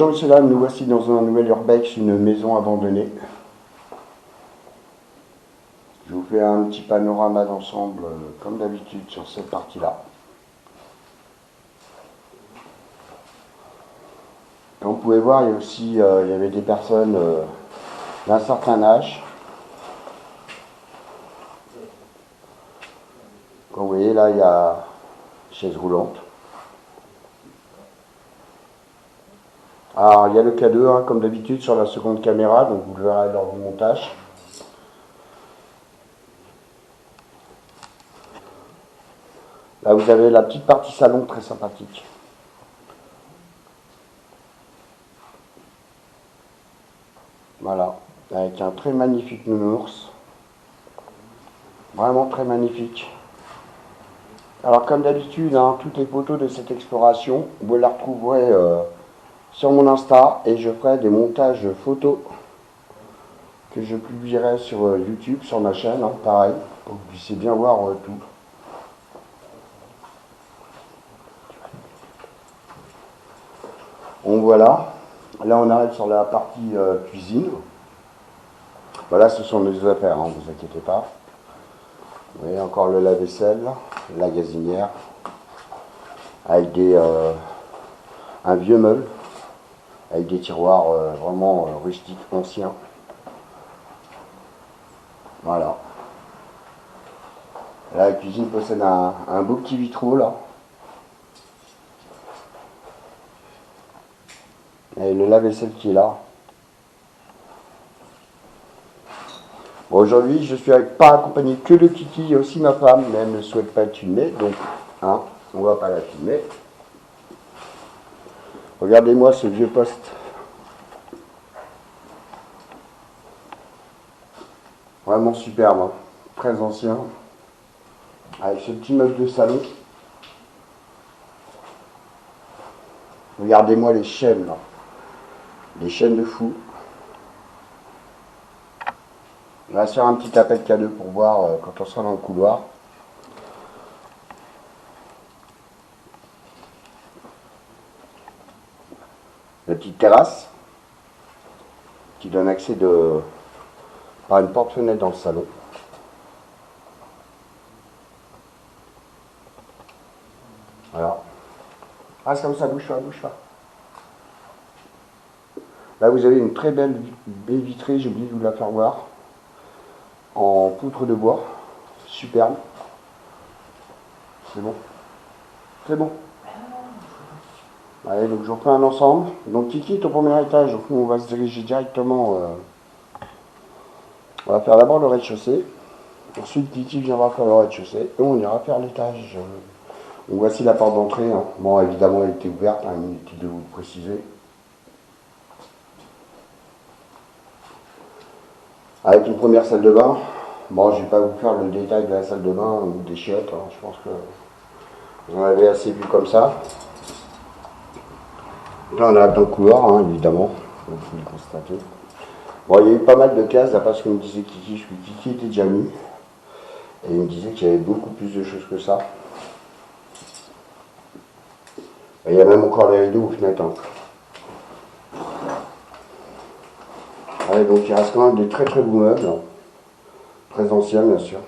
Bonjour messieurs dames, nous voici dans un nouvel urbex, une maison abandonnée. Je vous fais un petit panorama d'ensemble comme d'habitude sur cette partie-là. Comme vous pouvez voir, il y a aussi il y avait des personnes d'un certain âge. Comme vous voyez là, il y a chaise roulante. Alors il y a le K2 hein, comme d'habitude sur la seconde caméra, donc vous le verrez lors du montage. Là vous avez la petite partie salon très sympathique. Voilà, avec un très magnifique nounours. Vraiment très magnifique. Alors comme d'habitude, hein, toutes les photos de cette exploration, vous la retrouverez sur mon Insta et je ferai des montages photos que je publierai sur YouTube, sur ma chaîne, hein, pareil, pour que vous puissiez bien voir tout. Donc voilà, là on arrive sur la partie cuisine. Voilà, ce sont mes affaires, ne vous inquiétez pas. Vous voyez encore le lave-vaisselle, la gazinière, avec un vieux meuble, avec des tiroirs vraiment rustiques, anciens. Voilà. Là, la cuisine possède un beau petit vitraux là. Et le lave-vaisselle qui est là. Bon, aujourd'hui, je suis pas accompagné que de Kiki, il y a aussi ma femme, mais elle ne souhaite pas être filmée, donc hein, on va pas la filmer. Regardez-moi ce vieux poste. Vraiment superbe, hein. Très ancien. Avec ce petit meuble de salon. Regardez-moi les chaînes là. Les chaînes de fou. On va se faire un petit appel K2 pour voir quand on sera dans le couloir. La petite terrasse qui donne accès par une porte-fenêtre dans le salon. Voilà. Ah, c'est comme ça, bouge pas, bouge pas. Là, vous avez une très belle baie vitrée, j'ai oublié de vous la faire voir. En poutre de bois. Superbe. C'est bon. C'est bon. Allez, donc je refais un ensemble. Donc Kiki est au premier étage, donc nous on va se diriger directement. On va faire d'abord le rez-de-chaussée. Ensuite Kiki viendra faire le rez-de-chaussée. Et on ira faire l'étage. Donc voici la porte d'entrée. Hein. Bon, évidemment elle était ouverte, hein, inutile de vous le préciser. Avec une première salle de bain. Bon, je ne vais pas vous faire le détail de la salle de bain ou des chiottes. Hein. Je pense que vous en avez assez vu comme ça. Là, on a dans le couloir, hein, évidemment, il faut le constater. Bon, il y a eu pas mal de cases, là, parce que me disait Kiki, Kiki était déjà venu. Et il me disait qu'il y avait beaucoup plus de choses que ça. Et il y a même encore les rideaux aux fenêtres. Hein. Ouais, donc il reste quand même des très très beaux meubles. Hein. Très anciens, bien sûr.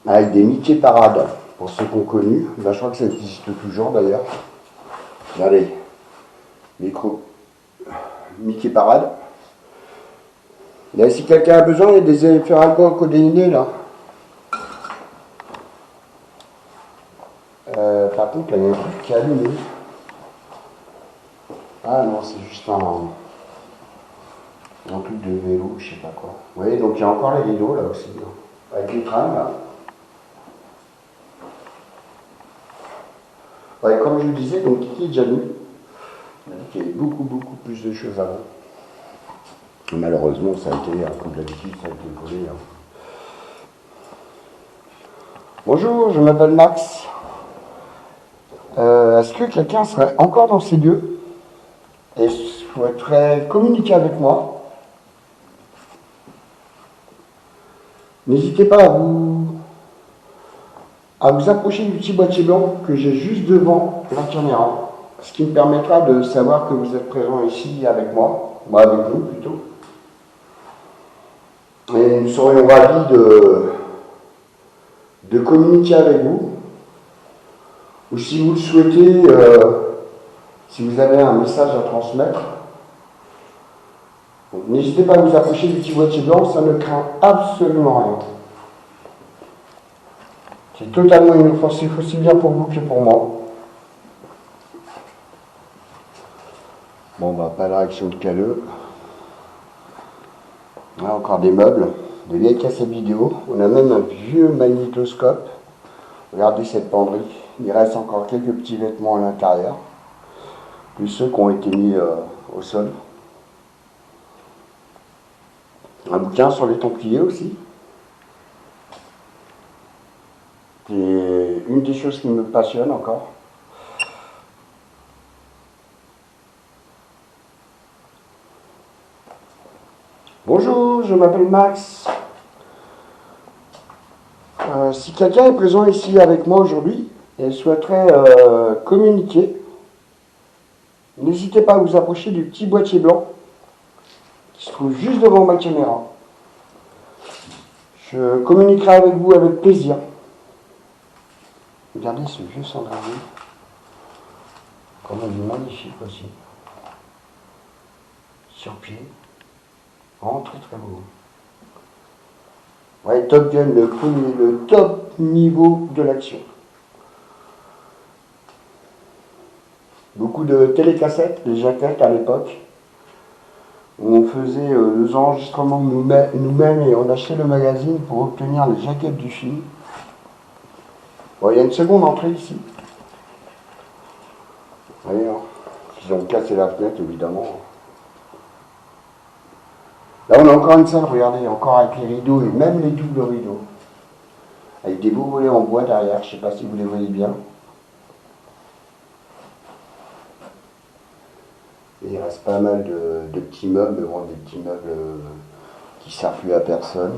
Avec des Mickey Parade. Pour ceux qui ont connu, ben, je crois que ça existe toujours d'ailleurs. Regardez, micro Mickey Parade. Là, si quelqu'un a besoin, il y a des effets alcool-codéinés là. Par contre, là, il y a un truc qui est allumé. Ah non, c'est juste un truc de vélo, je sais pas quoi. Vous voyez, donc il y a encore les rideaux là aussi, là, avec les trames là. Ouais, comme je vous disais, donc Kiki est déjà venu. Il a dit qu'il y avait beaucoup plus de choses avant. Malheureusement, ça a été, comme d'habitude, ça a été volé. Hein. Bonjour, je m'appelle Max. Est-ce que quelqu'un serait encore dans ces lieux et souhaiterait communiquer avec moi? N'hésitez pas à vous à vous approcher du petit boîtier blanc que j'ai juste devant la caméra, ce qui me permettra de savoir que vous êtes présent ici avec moi, avec vous plutôt. Et nous serions ravis de communiquer avec vous, ou si vous le souhaitez, si vous avez un message à transmettre, n'hésitez pas à vous approcher du petit boîtier blanc, ça ne craint absolument rien. C'est totalement inoffensif aussi bien pour vous que pour moi. Bon, bah, pas de réaction de calleux. Là, encore des meubles, de vieilles cassettes vidéo. On a même un vieux magnétoscope. Regardez cette penderie. Il reste encore quelques petits vêtements à l'intérieur, plus ceux qui ont été mis au sol. Un bouquin sur les Templiers aussi. C'est une des choses qui me passionne encore. Bonjour, je m'appelle Max. Si quelqu'un est présent ici avec moi aujourd'hui et souhaiterait communiquer, n'hésitez pas à vous approcher du petit boîtier blanc qui se trouve juste devant ma caméra. Je communiquerai avec vous avec plaisir. Regardez ce vieux cendrier, quand même magnifique aussi. Sur pied, vraiment très très beau. Ouais, Top Gun, le top niveau de l'action. Beaucoup de télécassettes, des jaquettes à l'époque, où on faisait les enregistrements nous-mêmes et on achetait le magazine pour obtenir les jaquettes du film. Bon, il y a une seconde entrée ici. Vous voyez, hein, ils ont cassé la fenêtre évidemment. Là, on a encore une salle, regardez, encore avec les rideaux et même les doubles rideaux. Avec des beaux volets en bois derrière, je ne sais pas si vous les voyez bien. Et il reste pas mal de petits meubles, bon, des petits meubles qui ne servent plus à personne.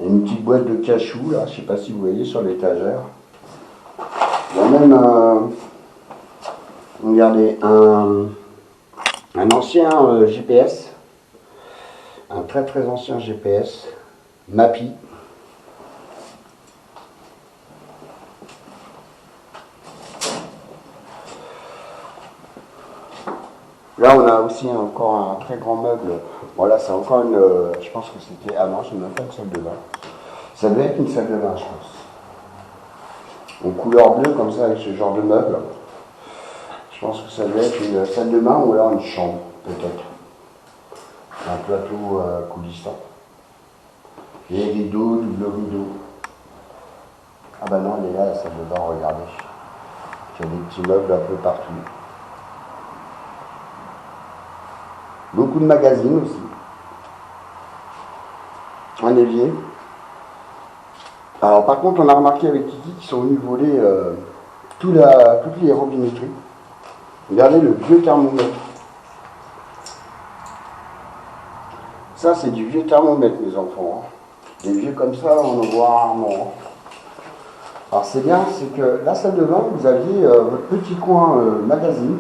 Il y a une petite boîte de cachou, là, je ne sais pas si vous voyez sur l'étagère. Il y a même regardez, un ancien GPS. Un très très ancien GPS, Mappy. Là on a aussi encore un très grand meuble. Bon là c'est encore une... je pense que c'était... Ah non, c'est même pas une salle de bain. Ça devait être une salle de bain je pense. En couleur bleue comme ça avec ce genre de meuble. Je pense que ça devait être une salle de bain ou alors une chambre peut-être. Un plateau coulissant. Et rideaux, double rideau. Ah bah non, elle est là, la salle de bain, regardez. Il y a des petits meubles un peu partout. Beaucoup de magazines aussi. Un évier. Alors par contre, on a remarqué avec Kiki qu'ils sont venus voler toutes les robinetteries. Regardez le vieux thermomètre. Ça, c'est du vieux thermomètre, mes enfants. Des vieux comme ça, on en voit rarement. Alors, c'est bien, c'est que la salle de bain, vous aviez votre petit coin magazine,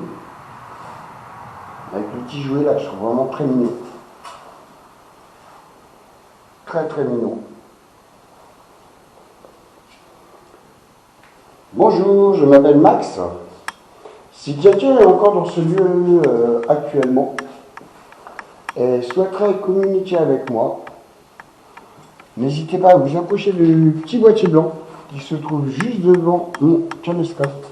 avec le petit jouet là, je trouve vraiment très mignon. Très très mignon. Bonjour, je m'appelle Max. Si quelqu'un est encore dans ce lieu actuellement, et souhaiterait communiquer avec moi, n'hésitez pas à vous approcher du petit boîtier blanc qui se trouve juste devant mon caméscope.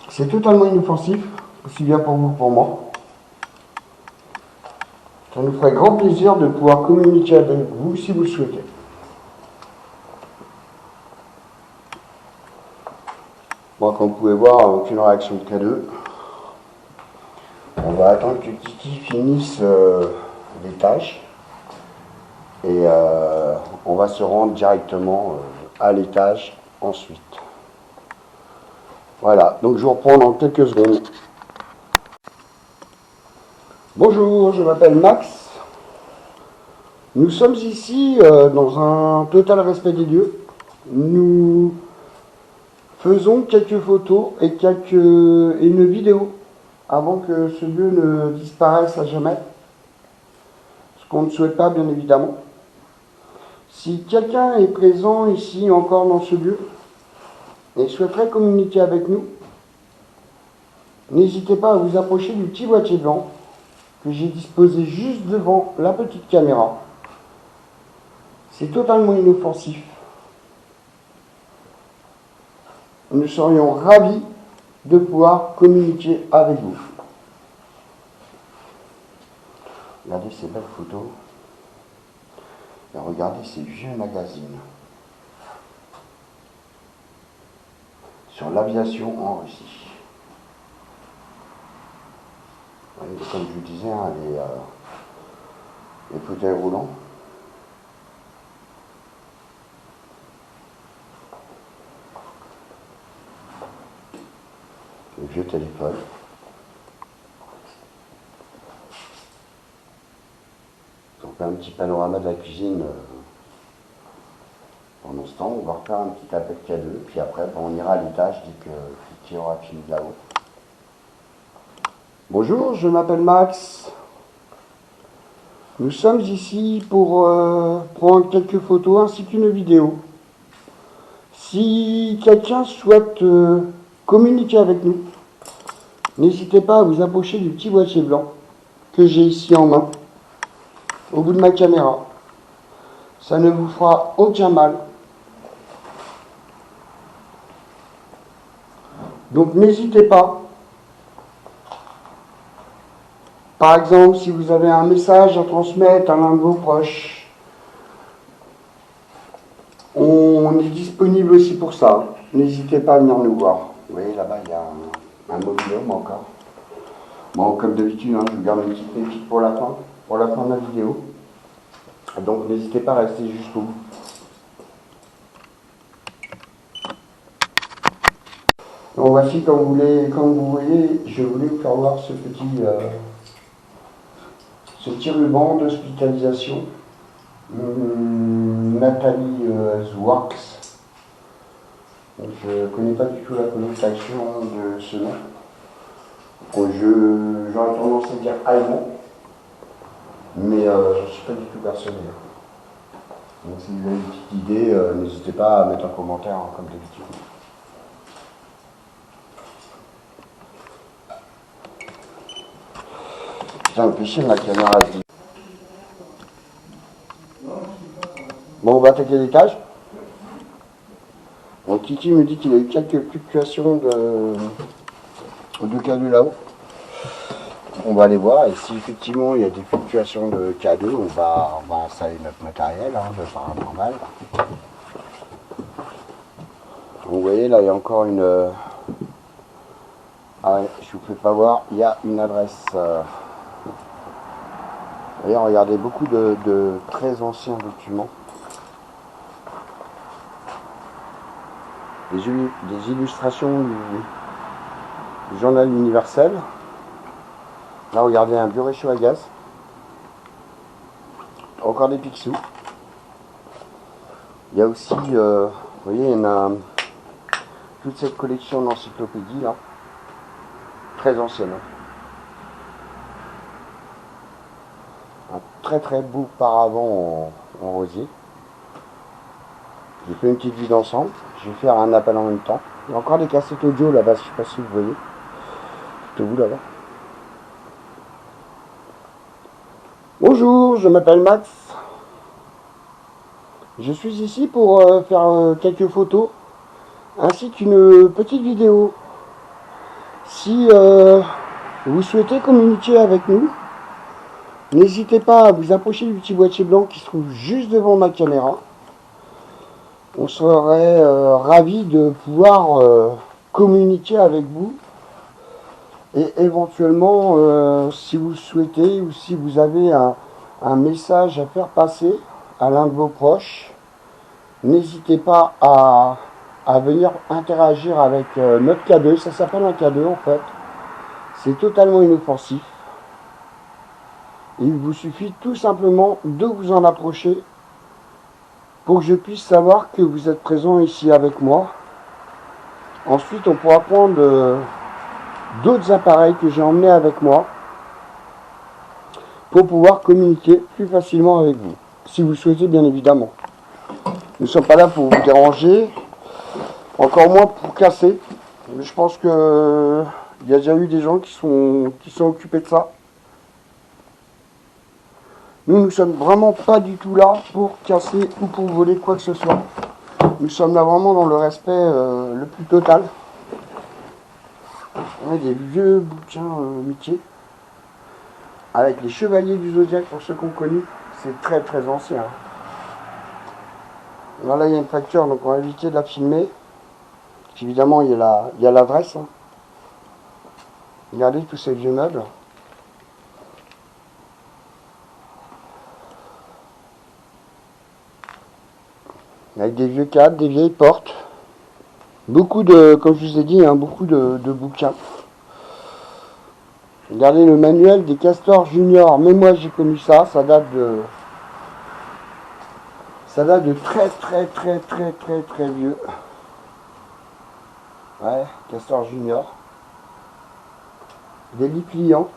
C'est totalement inoffensif, aussi bien pour vous que pour moi. Ça nous ferait grand plaisir de pouvoir communiquer avec vous si vous le souhaitez. Bon, comme vous pouvez voir, aucune réaction de K2. On va attendre que Kiki finisse les tâches et on va se rendre directement à l'étage ensuite. Voilà, donc je vous reprends dans quelques secondes. Bonjour, je m'appelle Max. Nous sommes ici dans un total respect des lieux. Nous faisons quelques photos et une vidéo avant que ce lieu ne disparaisse à jamais. Ce qu'on ne souhaite pas, bien évidemment. Si quelqu'un est présent ici encore dans ce lieu et souhaiterait communiquer avec nous, n'hésitez pas à vous approcher du petit boîtier blanc que j'ai disposé juste devant la petite caméra. C'est totalement inoffensif. Nous serions ravis de pouvoir communiquer avec vous. Regardez ces belles photos et regardez ces vieux magazines sur l'aviation en Russie. Comme je vous disais, hein, les fauteuils roulants. Le vieux téléphone. Donc un petit panorama de la cuisine. Pendant ce temps, on va refaire un petit appel cadeau, puis après on ira à l'étage dès qu'il aura fini de là-haut. Bonjour, je m'appelle Max. Nous sommes ici pour prendre quelques photos ainsi qu'une vidéo. Si quelqu'un souhaite communiquer avec nous, n'hésitez pas à vous approcher du petit boîtier blanc que j'ai ici en main, au bout de ma caméra. Ça ne vous fera aucun mal. Donc n'hésitez pas. Par exemple, si vous avez un message à transmettre à l'un de vos proches, on est disponible aussi pour ça. N'hésitez pas à venir nous voir. Vous voyez, là-bas, il y a un mobil-homme encore. Bon, comme d'habitude, hein, je vous garde une petite pépite pour la fin de la vidéo. Donc, n'hésitez pas à rester jusqu'au bout. Donc, voici, comme vous voyez, je voulais vous faire voir ce petit ruban d'hospitalisation. Nathalie Zwarks. Je ne connais pas du tout la connotation de ce nom. J'aurais tendance à dire allemand, mais je ne suis pas du tout persuadé. Donc si vous avez une petite idée, n'hésitez pas à mettre un commentaire, hein, comme d'habitude. Putain, le péché de ma caméra. Bon, on va attaquer l'étage. Donc Kiki me dit qu'il a eu quelques fluctuations de cadeaux là-haut. On va aller voir, et si effectivement il y a des fluctuations de cadeaux, on va installer notre matériel de paranormal. Vous voyez là, il y a encore une... Ah ouais, je vous fais pas voir, il y a une adresse. D'ailleurs, regardez, beaucoup de très anciens documents. Des illustrations du journal universel. Là, regardez, un vieux réchaud à gaz. Encore des Picsou. Il y a aussi, vous voyez, il y a toute cette collection d'encyclopédies là. Très ancienne. Un très très beau paravent en rosier. J'ai fait une petite vue d'ensemble. Je vais faire un appel en même temps. Il y a encore des cassettes audio là-bas, je ne sais pas si vous voyez. Tout vous là-bas. Bonjour, je m'appelle Max. Je suis ici pour faire quelques photos ainsi qu'une petite vidéo. Si vous souhaitez communiquer avec nous, n'hésitez pas à vous approcher du petit boîtier blanc qui se trouve juste devant ma caméra. On serait ravis de pouvoir communiquer avec vous. Et éventuellement, si vous souhaitez ou si vous avez un message à faire passer à l'un de vos proches, n'hésitez pas à venir interagir avec notre cadeau. Ça s'appelle un cadeau en fait. C'est totalement inoffensif. Il vous suffit tout simplement de vous en approcher pour que je puisse savoir que vous êtes présent ici avec moi. Ensuite, on pourra prendre d'autres appareils que j'ai emmenés avec moi pour pouvoir communiquer plus facilement avec vous, si vous souhaitez bien évidemment. Nous ne sommes pas là pour vous déranger, encore moins pour casser. Mais je pense que il y a déjà eu des gens qui sont occupés de ça. Nous ne sommes vraiment pas du tout là pour casser ou pour voler quoi que ce soit. Nous sommes là vraiment dans le respect le plus total. On a des vieux bouquins Mickey avec les chevaliers du Zodiaque pour ceux qu'on connaît. C'est très très ancien. Alors là il y a une facture, donc on va éviter de la filmer. Évidemment il y a l'adresse. Hein. Regardez tous ces vieux meubles. Avec des vieux cadres, des vieilles portes. Beaucoup de, comme je vous ai dit, hein, beaucoup de bouquins. Regardez le manuel des castors juniors. Mais moi j'ai connu ça, ça date de très très très très très très vieux. Ouais, castor junior. Des lits pliants.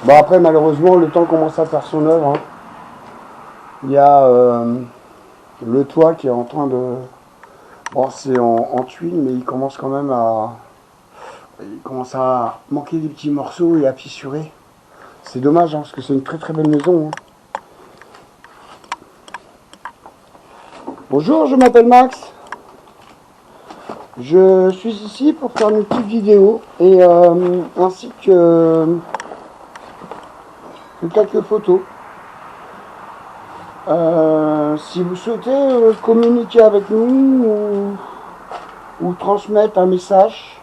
Bon après malheureusement le temps commence à faire son œuvre. Hein. Il y a le toit qui est en train de... Bon c'est en tuile mais il commence quand même à... Il commence à manquer des petits morceaux et à fissurer. C'est dommage hein, parce que c'est une très très belle maison. Hein. Bonjour, je m'appelle Max. Je suis ici pour faire une petite vidéo et ainsi que quelques photos. Si vous souhaitez communiquer avec nous ou transmettre un message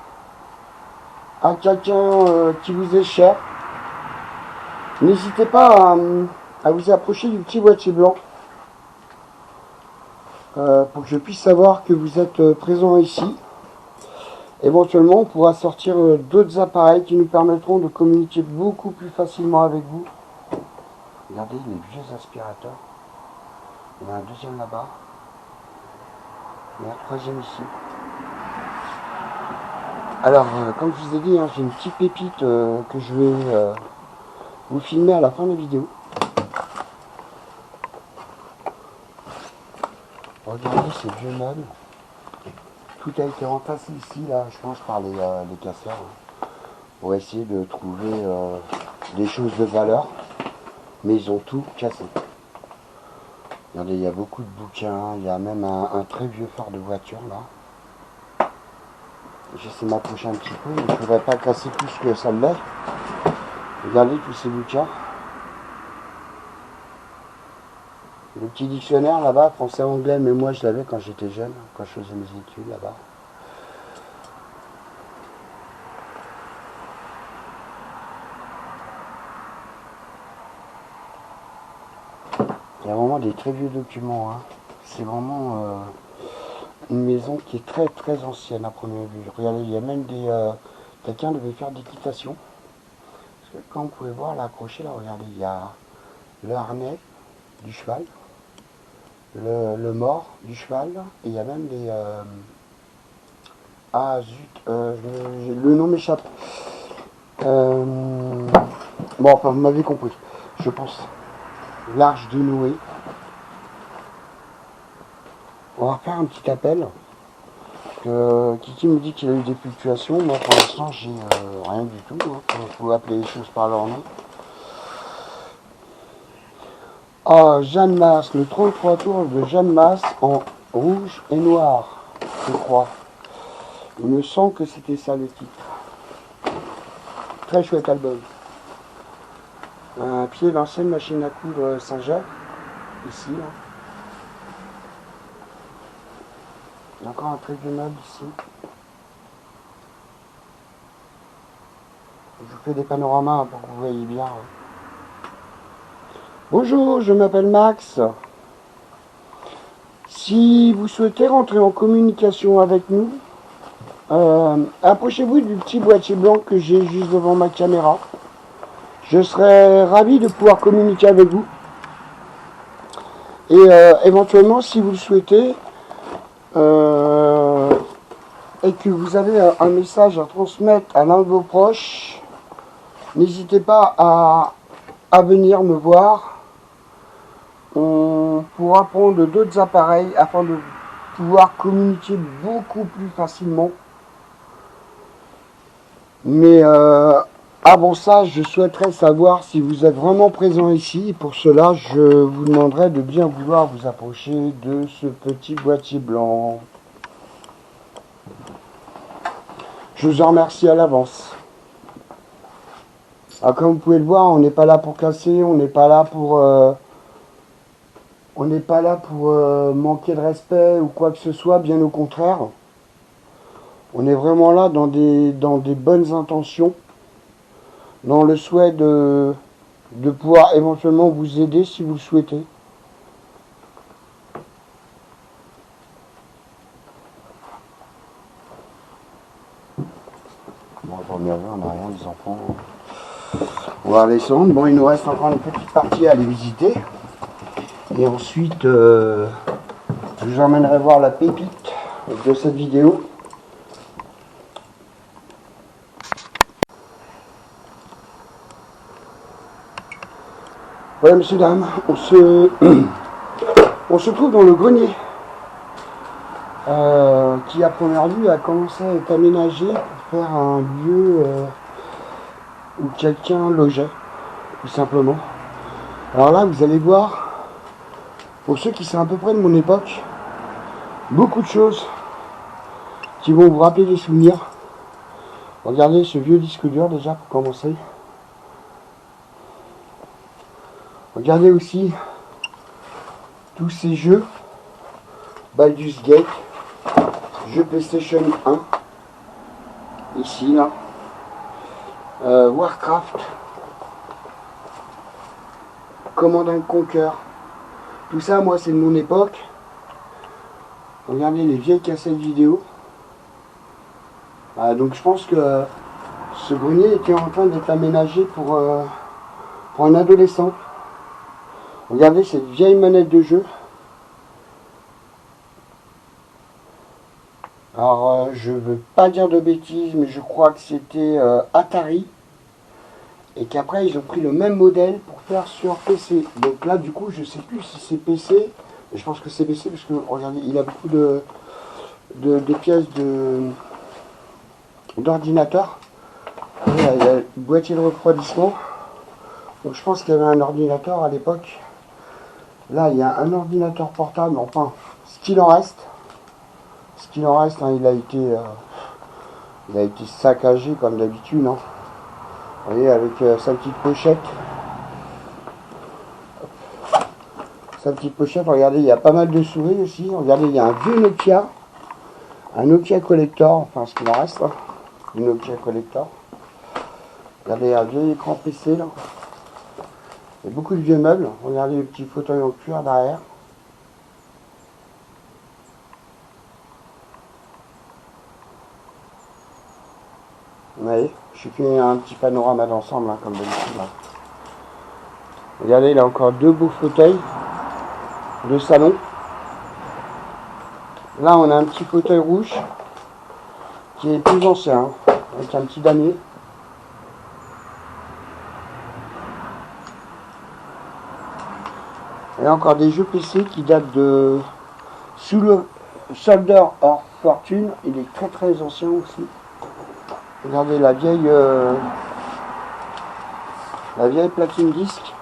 à quelqu'un qui vous est cher, n'hésitez pas à vous approcher du petit boîtier blanc pour que je puisse savoir que vous êtes présent ici. Éventuellement, on pourra sortir d'autres appareils qui nous permettront de communiquer beaucoup plus facilement avec vous. Regardez les vieux aspirateurs. Il y en a un deuxième là-bas. Il y en a un troisième ici. Alors, comme je vous ai dit, hein, j'ai une petite pépite que je vais vous filmer à la fin de la vidéo. Regardez ces vieux meubles. Tout a été entassé ici, là, je pense, par les casseurs. Hein, pour essayer de trouver des choses de valeur. Mais ils ont tout cassé. Regardez, il y a beaucoup de bouquins. Il y a même un très vieux phare de voiture, là. J'essaie de m'approcher un petit peu, mais je ne voudrais pas casser plus que ça l'est. Regardez tous ces bouquins. Le petit dictionnaire là-bas, français-anglais, mais moi je l'avais quand j'étais jeune, quand je faisais mes études là-bas. Il y a vraiment des très vieux documents. Hein. C'est vraiment une maison qui est très très ancienne à première vue. Regardez, il y a même des... quelqu'un devait faire d'équitation. Parce que quand vous pouvez voir là, accroché, là, regardez, il y a le harnais du cheval. Le mort du cheval, et il y a même des... Ah zut, le nom m'échappe. Bon, enfin, vous m'avez compris, je pense. L'Arche de Noé. On va faire un petit appel. Kiki me dit qu'il a eu des fluctuations. Moi, pour l'instant, j'ai rien du tout. Il faut appeler les choses par leur nom. Ah, Jeanne Masse, le 33 tours de Jeanne Masse en rouge et noir, je crois. Il me semble que c'était ça le titre. Très chouette album. Un pied d'ancienne machine à coudre Saint-Jacques, ici. Là. Il y a encore un très vieux meuble ici. Je vous fais des panoramas pour que vous voyez bien. Bonjour, je m'appelle Max. Si vous souhaitez rentrer en communication avec nous, Approchez-vous du petit boîtier blanc que j'ai juste devant ma caméra. Je serais ravi de pouvoir communiquer avec vous. Et éventuellement, si vous le souhaitez, et que vous avez un message à transmettre à l'un de vos proches, n'hésitez pas à venir me voir. On pourra prendre d'autres appareils afin de pouvoir communiquer beaucoup plus facilement. Mais avant ça, je souhaiterais savoir si vous êtes vraiment présent ici. Pour cela, je vous demanderai de bien vouloir vous approcher de ce petit boîtier blanc. Je vous en remercie à l'avance. Comme vous pouvez le voir, on n'est pas là pour casser, on n'est pas là pour manquer de respect ou quoi que ce soit, bien au contraire. On est vraiment là dans des bonnes intentions, dans le souhait de pouvoir éventuellement vous aider si vous le souhaitez. Bon, on va on n'a rien, les enfants. On va descendre. Bon, il nous reste encore une petite partie à aller visiter. Et ensuite, je vous emmènerai voir la pépite de cette vidéo. Voilà, messieurs, dames, on se trouve dans le grenier qui, à première vue, a commencé à être aménagé pour faire un lieu où quelqu'un logeait, tout simplement. Alors là, vous allez voir, pour ceux qui sont à peu près de mon époque, beaucoup de choses qui vont vous rappeler des souvenirs. Regardez ce vieux disque dur déjà pour commencer. Regardez aussi tous ces jeux. Baldur's Gate, jeu PlayStation 1, ici là. Warcraft, Command & Conquer. Tout ça, moi, c'est de mon époque. Regardez les vieilles cassettes vidéo. Donc je pense que ce grenier était en train d'être aménagé pour un adolescent. Regardez cette vieille manette de jeu. Alors je veux pas dire de bêtises, mais je crois que c'était Atari. Et qu'après ils ont pris le même modèle pour faire sur PC. Donc là du coup je sais plus si c'est PC. Je pense que c'est PC parce que regardez, il a beaucoup de pièces d'ordinateur. Il y a le boîtier de refroidissement. Donc je pense qu'il y avait un ordinateur à l'époque. Là il y a un ordinateur portable, enfin ce qu'il en reste. Ce qu'il en reste, hein, il a été saccagé comme d'habitude. Hein. Vous voyez, avec sa petite pochette. Sa petite pochette, regardez, il y a pas mal de souris aussi. Regardez, il y a un vieux Nokia. Un Nokia Collector, enfin ce qu'il en reste. Hein. Un Nokia Collector. Regardez, un vieil écran PC là. Il y a beaucoup de vieux meubles. Regardez le petit fauteuil en cuir derrière. Vous voyez, je fais un petit panorama d'ensemble, hein, comme d'habitude. Regardez, il a encore deux beaux fauteuils de salon. Là, on a un petit fauteuil rouge qui est plus ancien, hein, avec un petit damier. Et encore des jeux PC qui datent de sous le Soldier of Fortune. Il est très très ancien aussi. Regardez la vieille platine disque.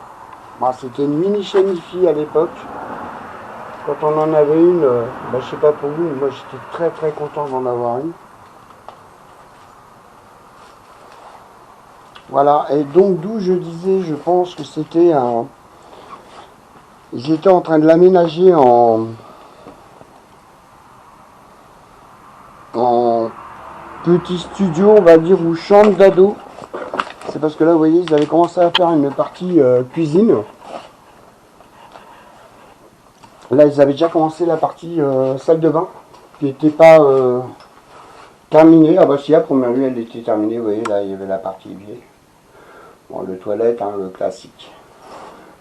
Bon, c'était une mini Shanifi à l'époque. Quand on en avait une, je sais pas pour vous, mais moi j'étais très très content d'en avoir une. Voilà, et donc d'où je disais, je pense que c'était un... Ils étaient en train de l'aménager en petit studio, on va dire, ou chambre d'ado. C'est parce que là, vous voyez, ils avaient commencé à faire une partie cuisine. Là, ils avaient déjà commencé la partie salle de bain, qui n'était pas terminé. Ah bah si, la première nuit elle était terminée, vous voyez, là il y avait la partie vieille. Bon, le toilette, hein, le classique.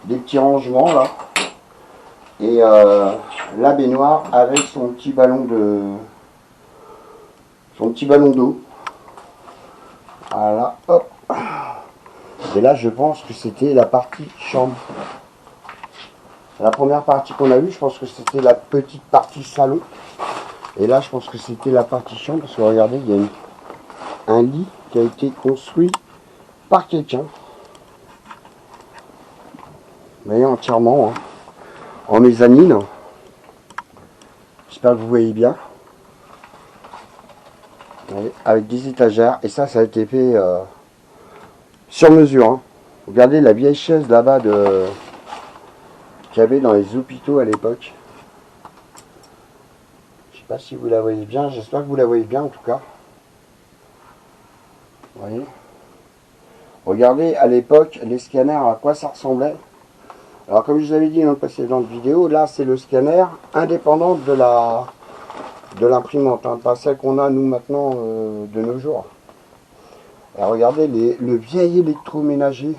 Des petits rangements là. Et la baignoire avec son petit ballon d'eau. Voilà, hop. Et là, je pense que c'était la partie chambre. La première partie qu'on a vue, je pense que c'était la petite partie salon. Et là, je pense que c'était la partie chambre, parce que regardez, il y a un lit qui a été construit par quelqu'un. Vous voyez, entièrement, hein, en mezzanine. J'espère que vous voyez bien. Voyez, avec des étagères. Et ça a été fait sur mesure. Hein. Regardez la vieille chaise là-bas qu'il y avait dans les hôpitaux à l'époque. Je sais pas si vous la voyez bien. J'espère que vous la voyez bien en tout cas. Vous voyez. Regardez à l'époque les scanners, à quoi ça ressemblait. Alors comme je vous avais dit dans une précédente vidéo, là c'est le scanner indépendant de l'imprimante, hein, pas celle qu'on a nous maintenant de nos jours. Alors regardez le vieil électroménager.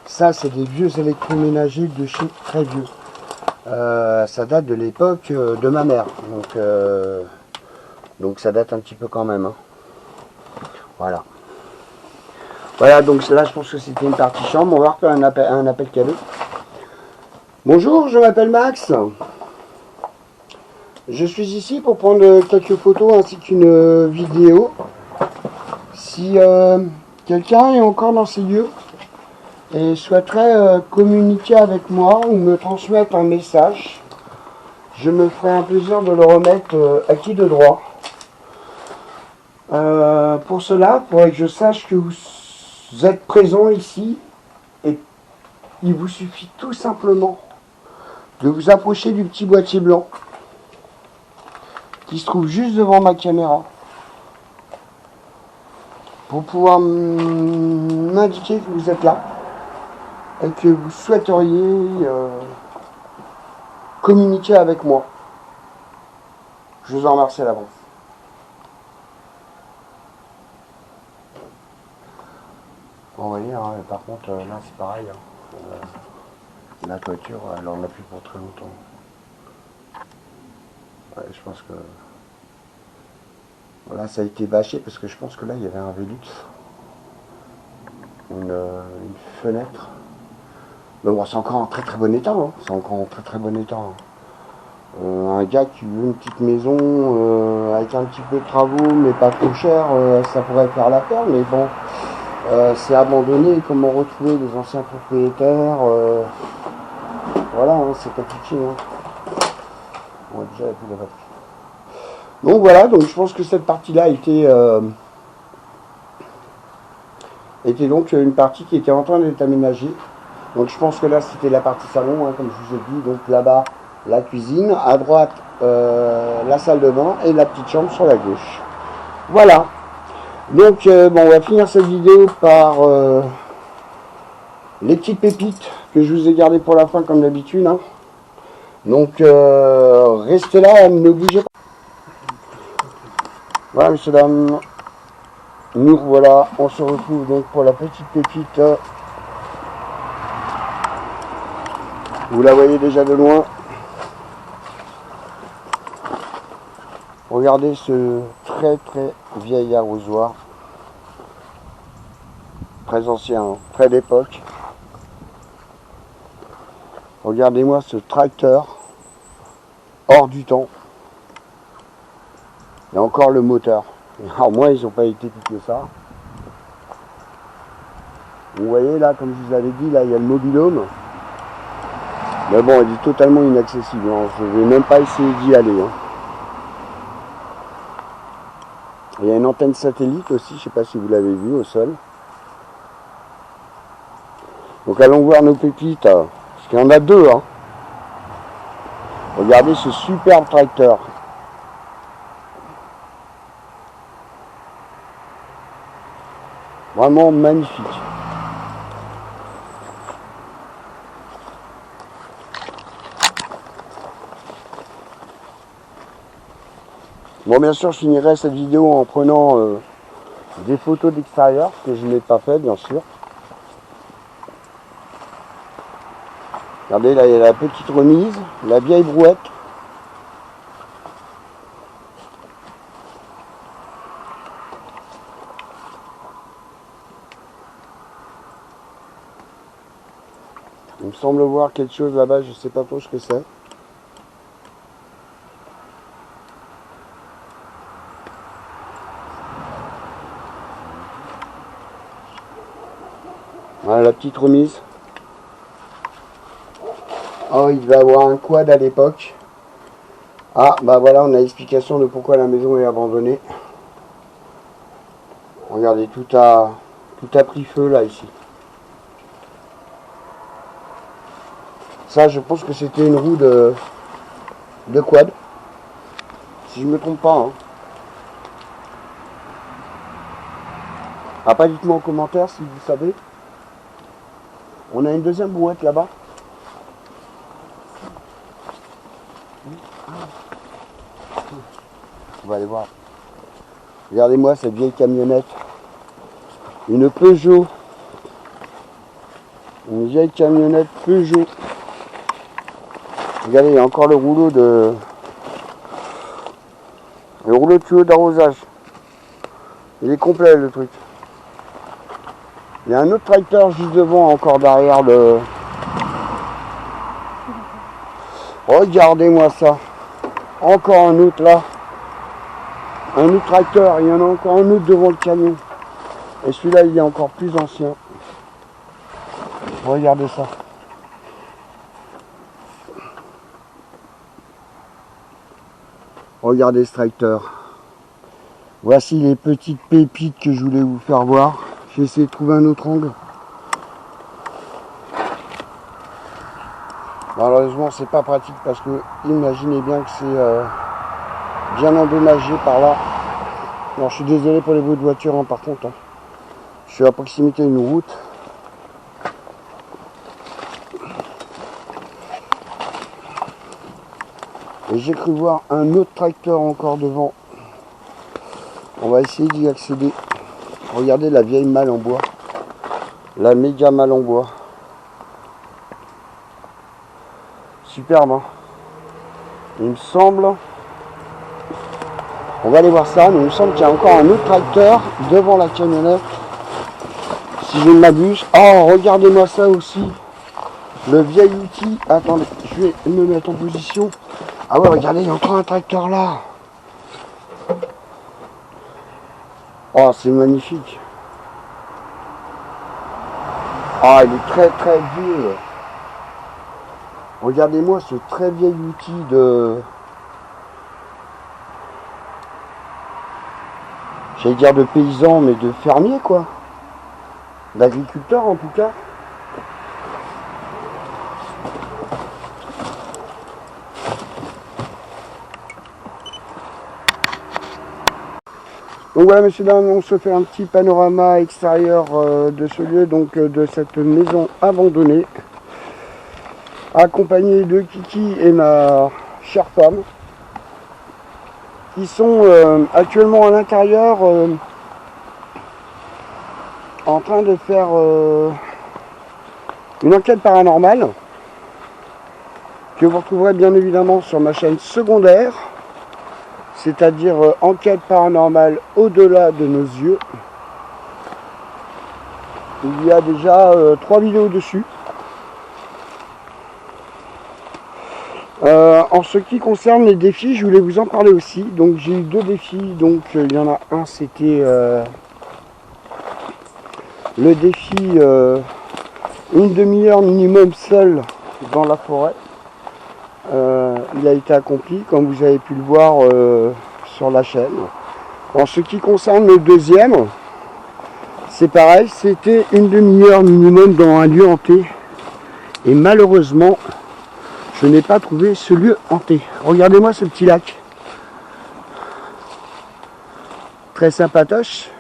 Ça c'est des vieux électroménagers de chez très vieux. Ça date de l'époque de ma mère. Donc ça date un petit peu quand même. Hein. Voilà. Voilà, donc là je pense que c'était une partie chambre. On va refaire un appel cadeau. Bonjour, je m'appelle Max. Je suis ici pour prendre quelques photos ainsi qu'une vidéo. Si quelqu'un est encore dans ces lieux et souhaiterait communiquer avec moi ou me transmettre un message, je me ferai un plaisir de le remettre acquis de droit. Pour cela, il faudrait que je sache que vous êtes présent ici et il vous suffit tout simplement de vous approcher du petit boîtier blanc qui se trouve juste devant ma caméra pour pouvoir m'indiquer que vous êtes là et que vous souhaiteriez communiquer avec moi. Je vous en remercie à l'avance. Bon, vous voyez, hein, par contre, là c'est pareil. Hein. La toiture, elle en a plus pour très longtemps. Ouais, je pense que... Voilà, ça a été bâché parce que je pense que là, il y avait un Velux. Une fenêtre. Mais bon, c'est encore en très très bon état. Hein. C'est encore en très très bon état. Hein. Un gars qui veut une petite maison avec un petit peu de travaux, mais pas trop cher, ça pourrait faire l'affaire. Mais bon, c'est abandonné. Comment retrouver les anciens propriétaires voilà, hein, c'est compliqué. Hein. On a déjà vu la batterie. Donc voilà, donc je pense que cette partie-là était donc une partie qui était en train d'être aménagée. Donc je pense que là c'était la partie salon, hein, comme je vous ai dit. Donc là-bas, la cuisine, à droite, la salle de bain et la petite chambre sur la gauche. Voilà. Donc bon, on va finir cette vidéo par les petites pépites que je vous ai gardées pour la fin comme d'habitude. Hein. Donc restez là, ne bougez pas. Voilà, messieurs, dames. Nous voilà, on se retrouve donc pour la petite pépite. Vous la voyez déjà de loin. Regardez ce très très vieil arrosoir. Très ancien, hein, très d'époque. Regardez-moi ce tracteur hors du temps. Et encore le moteur. Alors moi, ils n'ont pas été piqués ça. Vous voyez là, comme je vous avais dit, là il y a le mobil-home. Mais bon, il est totalement inaccessible. Hein. Je ne vais même pas essayer d'y aller. Hein. Il y a une antenne satellite aussi, je ne sais pas si vous l'avez vu au sol. Donc allons voir nos pépites. Parce qu'il y en a deux. Hein. Regardez ce superbe tracteur. Vraiment magnifique. Bon, bien sûr, je finirai cette vidéo en prenant des photos d'extérieur, ce que je n'ai pas fait, bien sûr. Regardez, là, il y a la petite remise, la vieille brouette. Il me semble voir quelque chose là-bas, je ne sais pas trop ce que c'est. Voilà la petite remise. Oh, il devait avoir un quad à l'époque. Ah, bah voilà, on a l'explication de pourquoi la maison est abandonnée. Regardez, tout a pris feu là, ici. Ça, je pense que c'était une roue de quad. Si je me trompe pas. Hein. Après, dites-moi en commentaire si vous savez. On a une deuxième brouette là-bas. On va aller voir. Regardez-moi cette vieille camionnette. Une Peugeot. Une vieille camionnette Peugeot. Regardez, il y a encore le rouleau de tuyau d'arrosage. Il est complet le truc. Il y a un autre tracteur juste devant, encore derrière le... Regardez-moi ça. Encore un autre là. Un autre tracteur. Il y en a encore un autre devant le camion. Et celui-là, il est encore plus ancien. Regardez ça. Regardez ce tracteur. Voici les petites pépites que je voulais vous faire voir. J'ai essayé de trouver un autre angle. Malheureusement, c'est pas pratique parce que imaginez bien que c'est bien endommagé par là. Alors, je suis désolé pour les bruits de voiture, hein, par contre. Hein. Je suis à proximité d'une route. Et j'ai cru voir un autre tracteur encore devant. On va essayer d'y accéder. Regardez la vieille malle en bois. La méga malle en bois. Superbe, hein. Il me semble... On va aller voir ça, mais il me semble qu'il y a encore un autre tracteur devant la camionnette. Si je ne m'abuse. Oh, regardez-moi ça aussi. Le vieil outil. Attendez, je vais me mettre en position. Ah ouais, regardez, il y a encore un tracteur là. Oh, c'est magnifique. Ah, il est très très vieux. Regardez-moi ce très vieil outil de... J'allais dire de paysan, mais de fermier quoi. D'agriculteur en tout cas. Donc voilà, messieurs, dames, on se fait un petit panorama extérieur de ce lieu, donc de cette maison abandonnée, accompagné de Kiki et ma chère femme, qui sont actuellement à l'intérieur en train de faire une enquête paranormale que vous retrouverez bien évidemment sur ma chaîne secondaire, c'est-à-dire enquête paranormale au-delà de nos yeux. Il y a déjà 3 vidéos dessus. En ce qui concerne les défis, je voulais vous en parler aussi. Donc j'ai eu 2 défis. Donc il y en a un, c'était le défi une demi-heure minimum seul dans la forêt. Il a été accompli, comme vous avez pu le voir sur la chaîne. En ce qui concerne le deuxième, c'est pareil, c'était une demi-heure minimum dans un lieu hanté. Et malheureusement, je n'ai pas trouvé ce lieu hanté. Regardez-moi ce petit lac. Très sympatoche.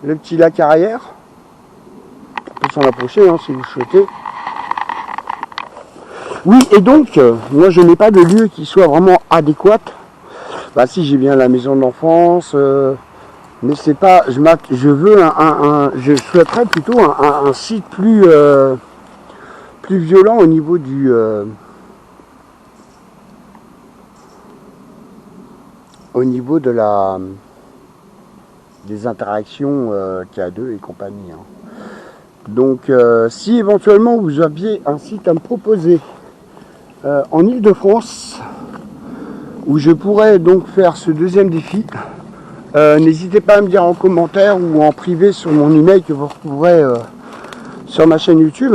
Le petit lac arrière. On peut s'en approcher hein, si vous souhaitez. Oui, et donc, moi je n'ai pas de lieu qui soit vraiment adéquat Bah si, j'ai bien la maison d'enfance, mais c'est pas, je veux je souhaiterais plutôt un site plus violent au niveau des interactions qu'il y a deux et compagnie. Hein. Donc si éventuellement vous aviez un site à me proposer en Ile-de-France, où je pourrais donc faire ce deuxième défi, n'hésitez pas à me dire en commentaire ou en privé sur mon email que vous retrouverez sur ma chaîne YouTube,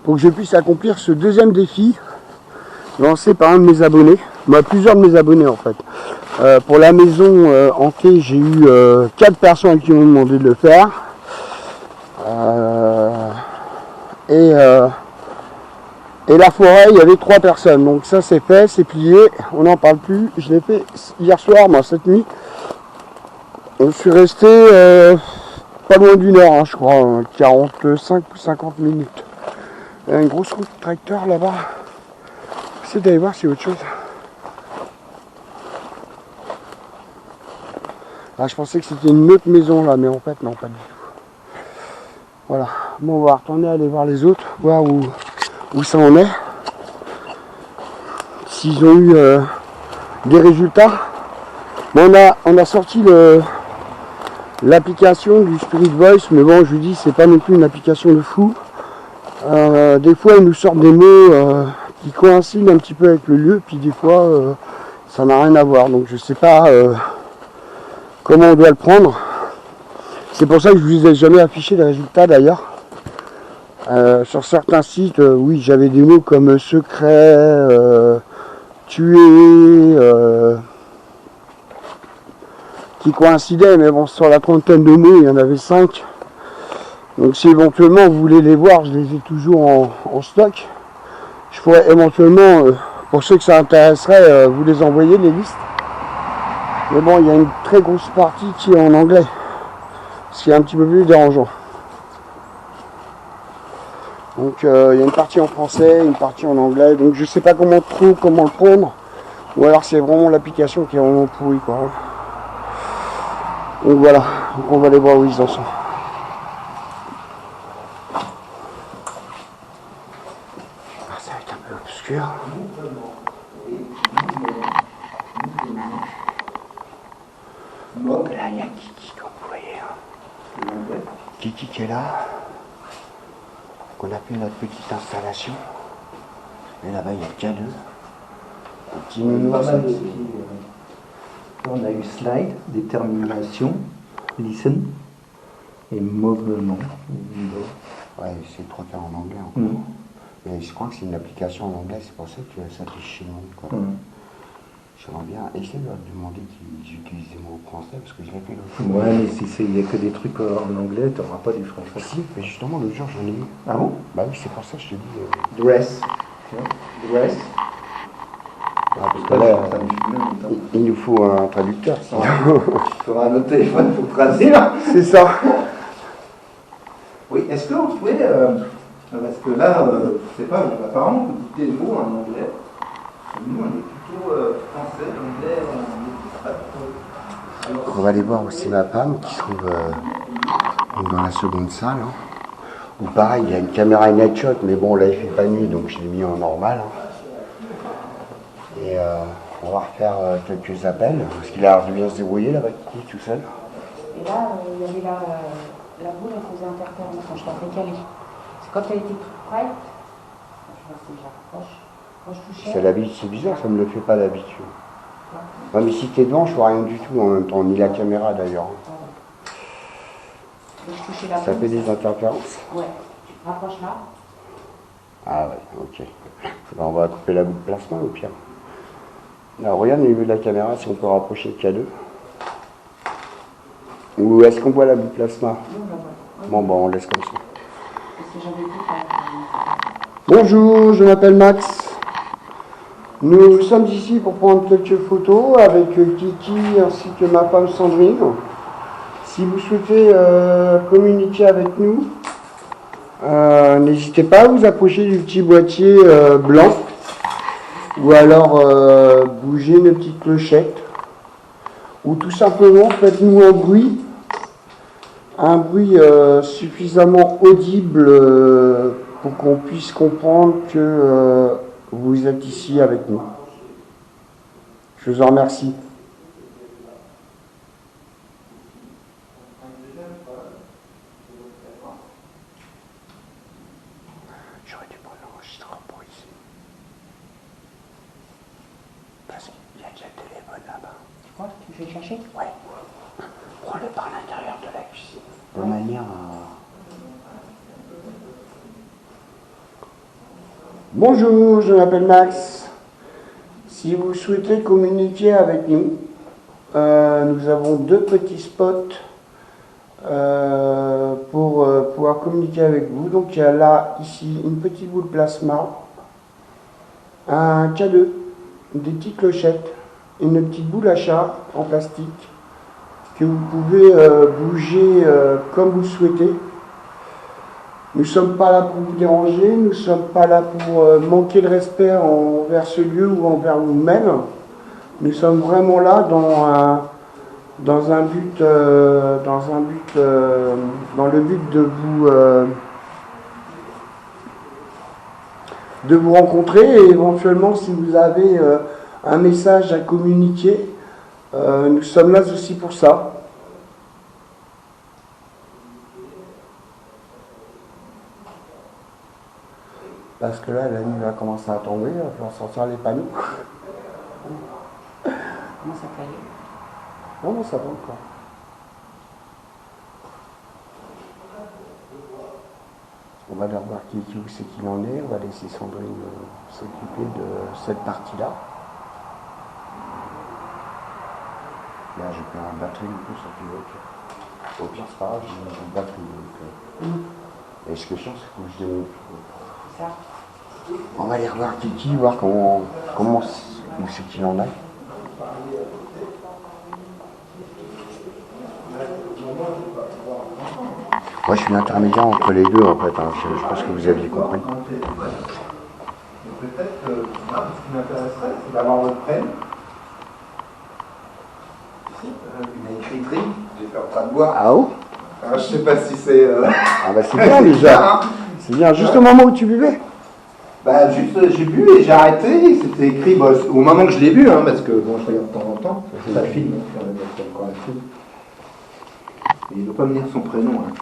pour que je puisse accomplir ce deuxième défi lancé par un de mes abonnés, plusieurs de mes abonnés en fait. Pour la maison hantée, j'ai eu 4 personnes qui m'ont demandé de le faire. Et la forêt, il y avait 3 personnes. Donc ça c'est fait, c'est plié, on n'en parle plus. Je l'ai fait hier soir, moi, cette nuit. Je suis resté pas loin d'une heure, hein, je crois, 45 ou 50 minutes. Il y a une grosse route de tracteur là-bas. J'essaie d'aller voir s'il y a autre chose. Ah, je pensais que c'était une autre maison là, mais en fait non, pas du tout. Voilà, bon, on va retourner aller voir les autres, voir où ça en est. S'ils ont eu des résultats. Bon, on a sorti l'application du Spirit Voice, mais bon, je vous dis, c'est pas non plus une application de fou. Des fois, ils nous sortent des mots qui coïncident un petit peu avec le lieu, puis des fois, ça n'a rien à voir. Donc, je sais pas comment on doit le prendre. C'est pour ça que je vous ai jamais affiché les résultats d'ailleurs. Sur certains sites, oui, j'avais des mots comme secret, tuer, qui coïncidaient, mais bon, sur la trentaine de mots, il y en avait 5. Donc si éventuellement vous voulez les voir, je les ai toujours en stock. Je pourrais éventuellement, pour ceux que ça intéresserait, vous les envoyer, les listes. Mais bon, il y a une très grosse partie qui est en anglais, ce qui est un petit peu plus dérangeant. Donc il y a une partie en français, une partie en anglais, donc je sais pas comment le prendre, ou alors c'est vraiment l'application qui est vraiment pourrie, quoi. Donc voilà, donc on va aller voir où ils en sont. Ah, ça va être un peu obscur. Hop là, il y a Kiki, comme vous voyez. Hein. Kiki qui est là. On a fait notre petite installation. Et là-bas, il y a le K2. Un petit nounours. On a eu slide, détermination, listen et mouvement. Ouais, c'est trop tard en anglais encore. Mais je crois que c'est une application en anglais, c'est pour ça que ça s'affiche chez nous. J'aimerais bien essayer de leur demander qu'ils utilisent des mots français, parce que je l'ai fait l'autre fois. Ouais, mais si il n'y a que des trucs en anglais, tu n'auras pas du français. Si, mais justement, l'autre jour, j'en ai eu. Ah bon? Bah oui, c'est pour ça que je te dis. Dress. Dress. Ah, parce que là, il nous faut un traducteur. Sinon. Il faudra un autre téléphone pour traduire. C'est ça. Oui, est-ce qu'on pouvait. Parce que là, je sais pas, apparemment, vous dites des mots en anglais. Nous, on est plutôt français, anglais, on est pas trop. Alors, on va aller voir aussi ma femme qui se trouve dans la seconde salle. Hein. Ou pareil, il y a une caméra night shot, mais bon, là, il fait pas nuit, donc je l'ai mis en normal. Hein. Et on va refaire quelques appels, parce qu'il a l'air de bien se débrouiller là, avec qui tout seul. Et là, il y avait la boule, elle faisait interférence quand je l'avais calée. C'est quand elle était toute prête, je vois si je la rapproche, quand je touchais. C'est bizarre, ça me le fait pas d'habitude. Non, mais si t'es devant, je vois rien du tout en même temps, ni la caméra d'ailleurs. Ça fait des interférences. Ouais, rapproche là. Ah ouais, ok. Ben, on va couper la boule de plasma au pire. Alors regarde au niveau de la caméra si on peut rapprocher le K2. Ou est-ce qu'on voit la boule de plasma? Bon, on laisse comme ça. Bonjour, je m'appelle Max. Nous sommes ici pour prendre quelques photos avec Kiki ainsi que ma femme Sandrine. Si vous souhaitez communiquer avec nous, n'hésitez pas à vous approcher du petit boîtier blanc. ou alors bougez nos petites clochettes, ou tout simplement faites-nous un bruit suffisamment audible pour qu'on puisse comprendre que vous êtes ici avec nous. Je vous en remercie. J'aurais dû prendre l'enregistreur pour ici. Parce qu'il y a déjà le téléphone là-bas. Tu crois? Tu veux le chercher? Ouais. Prends-le par l'intérieur de la cuisine. De manière à... Bonjour, je m'appelle Max. Si vous souhaitez communiquer avec nous, nous avons 2 petits spots pour pouvoir communiquer avec vous. Donc il y a là, ici, une petite boule plasma, un K2, des petites clochettes, une petite boule à chat en plastique que vous pouvez bouger comme vous le souhaitez. Nous ne sommes pas là pour vous déranger, nous ne sommes pas là pour manquer de respect envers ce lieu ou envers vous-même. Nous sommes vraiment là dans le but de vous rencontrer, et éventuellement si vous avez un message à communiquer, nous sommes là aussi pour ça. Parce que là, la nuit va commencer à tomber, il va falloir sortir les panneaux. Comment ça fait? Non, ça va encore. On va aller revoir qui où c'est qu'il en est. On va laisser Sandrine s'occuper de cette partie-là. Là, j'ai pris la batterie du coup sur le pilote. Au pire, c'est pas grave, j'ai une batterie. Et ce que je sens, c'est que je démonte. Ça. On va aller revoir Kiki, voir comment où c'est qu'il en est. Moi, je suis l'intermédiaire entre les deux, en fait. Hein. Je pense que vous aviez compris. Peut-être que moi, ce qui m'intéresserait, c'est d'avoir votre prénom. Ici, une écriterie, j'ai fait en train de boire. Ah oh Alors, je sais pas si c'est. Ah bah c'est bien déjà. C'est bien, juste au moment où tu buvais. Bah juste, j'ai bu et j'ai arrêté, c'était écrit au moment que je l'ai bu, hein, parce que bon, je regarde de temps en temps, ça filme, encore un film. Et il ne veut pas me dire son prénom, hein,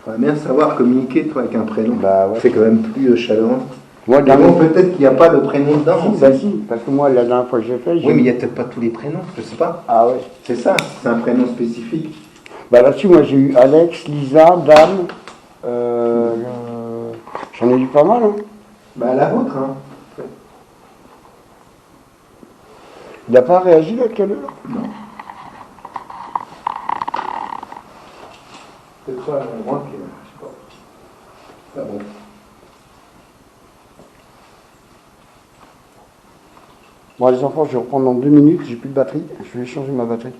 ça va bien savoir communiquer toi avec un prénom. Bah ouais. C'est quand même plus chaleureux. Moi, Mais bon, peut-être qu'il n'y a pas de prénom dedans. Si, bah si, parce que moi, la dernière fois que j'ai fait, Oui, mais il n'y a peut-être pas tous les prénoms, je sais pas. Ah ouais. C'est ça, c'est un prénom spécifique. Bah là-dessus, moi j'ai eu Alex, Lisa, Dame. J'en ai eu pas mal, hein. Bah la vôtre, hein. Il n'a pas réagi là, quelle heure? Non. C'est toi, moi qui. Je sais pas. Ah bon. Bon les enfants, je vais reprendre dans 2 minutes, j'ai plus de batterie, je vais changer ma batterie.